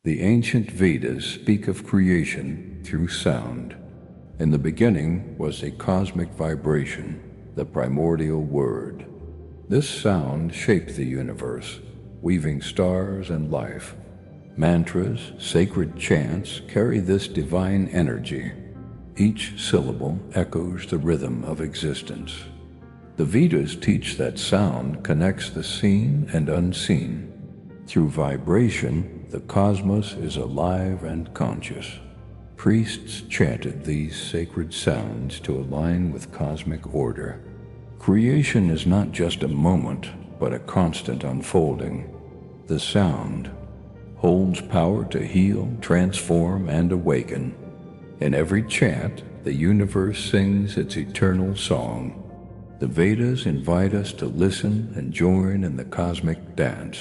The ancient Vedas speak of creation through sound. In the beginning was a cosmic vibration, the primordial word. This sound shaped the universe, weaving stars and life. Mantras, sacred chants carry this divine energy. Each syllable echoes the rhythm of existence. The Vedas teach that sound connects the seen and unseen. Through vibration, the cosmos is alive and conscious. Priests chanted these sacred sounds to align with cosmic order. Creation is not just a moment, but a constant unfolding. The sound holds power to heal, transform, and awaken. In every chant, the universe sings its eternal song. The Vedas invite us to listen and join in the cosmic dance.